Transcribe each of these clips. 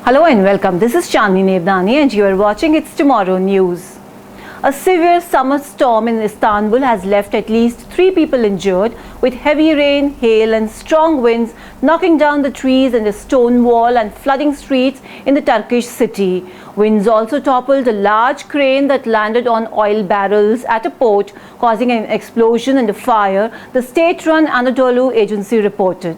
Hello and welcome. This is Chandni Nevdani and you are watching It's Tomorrow News. A severe summer storm in Istanbul has left at least 3 people injured, with heavy rain, hail and strong winds knocking down the trees and the stone wall and flooding streets in the Turkish city. Winds also toppled a large crane that landed on oil barrels at a port, causing an explosion and a fire, the state-run Anadolu agency reported.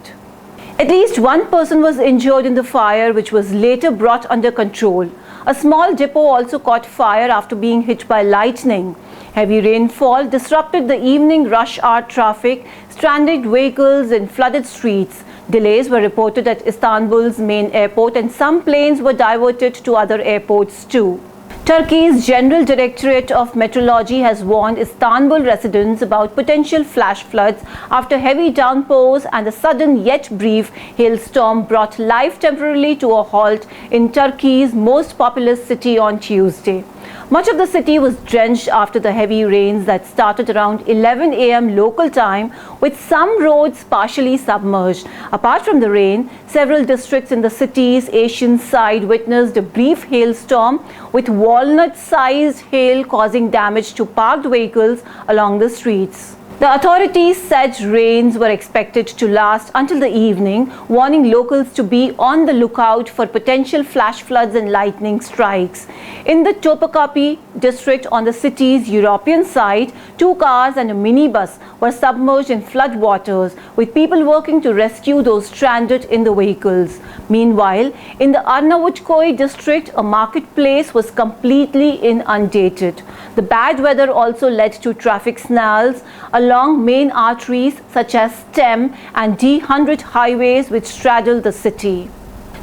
At least one person was injured in the fire, which was later brought under control. A small depot also caught fire after being hit by lightning. Heavy rainfall disrupted the evening rush hour traffic, stranded vehicles and flooded streets. Delays were reported at Istanbul's main airport and some planes were diverted to other airports too. Turkey's General Directorate of Meteorology has warned Istanbul residents about potential flash floods after heavy downpours and a sudden yet brief hailstorm brought life temporarily to a halt in Turkey's most populous city on Tuesday. Much of the city was drenched after the heavy rains that started around 11 a.m. local time, with some roads partially submerged. Apart from the rain, several districts in the city's Asian side witnessed a brief hailstorm with walnut-sized hail causing damage to parked vehicles along the streets. The authorities said rains were expected to last until the evening, warning locals to be on the lookout for potential flash floods and lightning strikes. In the Topkapi district on the city's European side, 2 cars and a minibus were submerged in flood waters, with people working to rescue those stranded in the vehicles. Meanwhile, in the Arnavutköy district, a marketplace was completely inundated. The bad weather also led to traffic snarls along main arteries such as STEM and D100 highways which straddle the city.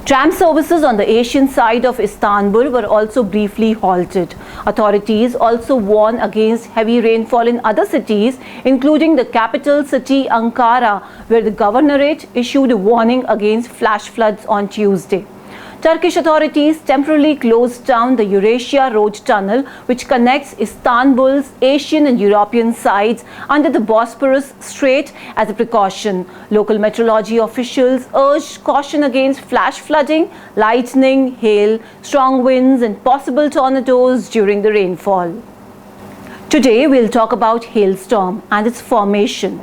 Tram services on the Asian side of Istanbul were also briefly halted. Authorities also warn against heavy rainfall in other cities, including the capital city Ankara, where the governorate issued a warning against flash floods on Tuesday. Turkish authorities temporarily closed down the Eurasia Road Tunnel, which connects Istanbul's Asian and European sides under the Bosporus Strait as a precaution. Local meteorology officials urged caution against flash flooding, lightning, hail, strong winds and possible tornadoes during the rainfall. Today we'll talk about hailstorm and its formation.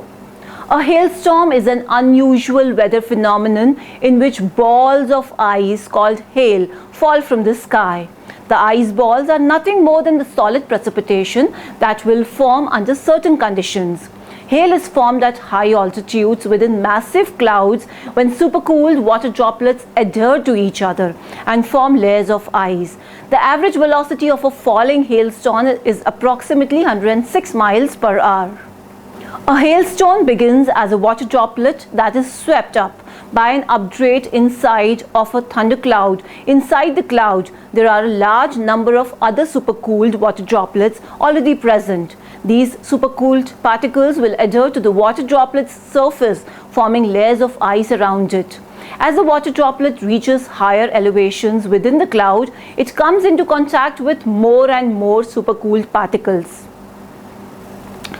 A hailstorm is an unusual weather phenomenon in which balls of ice called hail fall from the sky. The ice balls are nothing more than the solid precipitation that will form under certain conditions. Hail is formed at high altitudes within massive clouds when supercooled water droplets adhere to each other and form layers of ice. The average velocity of a falling hailstone is approximately 106 miles per hour. A hailstone begins as a water droplet that is swept up by an updraft inside of a thundercloud. Inside the cloud, there are a large number of other supercooled water droplets already present. These supercooled particles will adhere to the water droplet's surface, forming layers of ice around it. As the water droplet reaches higher elevations within the cloud, it comes into contact with more and more supercooled particles.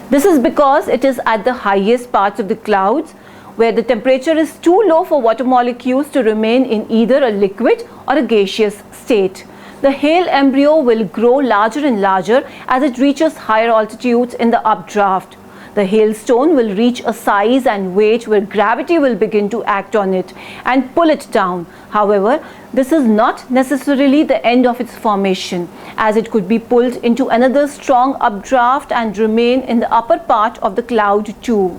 This is because it is at the highest parts of the clouds where the temperature is too low for water molecules to remain in either a liquid or a gaseous state. The hail embryo will grow larger and larger as it reaches higher altitudes in the updraft. The hailstone will reach a size and weight where gravity will begin to act on it and pull it down. However, this is not necessarily the end of its formation, as it could be pulled into another strong updraft and remain in the upper part of the cloud too.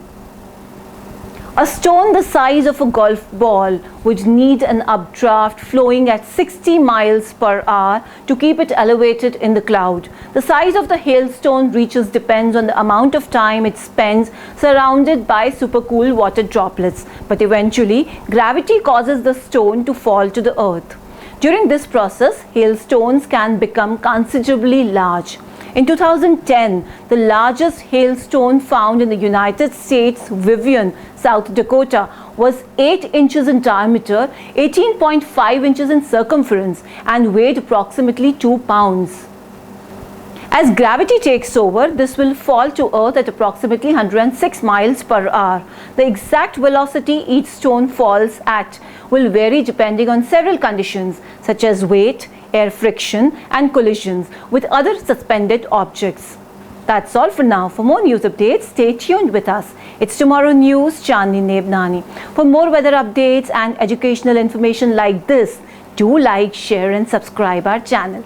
A stone the size of a golf ball would need an updraft flowing at 60 miles per hour to keep it elevated in the cloud. The size of the hailstone reaches depends on the amount of time it spends surrounded by supercooled water droplets, but eventually gravity causes the stone to fall to the earth. During this process, hailstones can become considerably large. In 2010, the largest hailstone found in the United States, Vivian, South Dakota, was 8 inches in diameter, 18.5 inches in circumference, and weighed approximately 2 pounds. As gravity takes over, this will fall to Earth at approximately 106 miles per hour. The exact velocity each stone falls at will vary depending on several conditions such as weight, air friction, and collisions with other suspended objects. That's all for now. For more news updates, stay tuned with us. It's Tomorrow News, Chandni Nebnani. For more weather updates and educational information like this, do like, share, and subscribe our channel.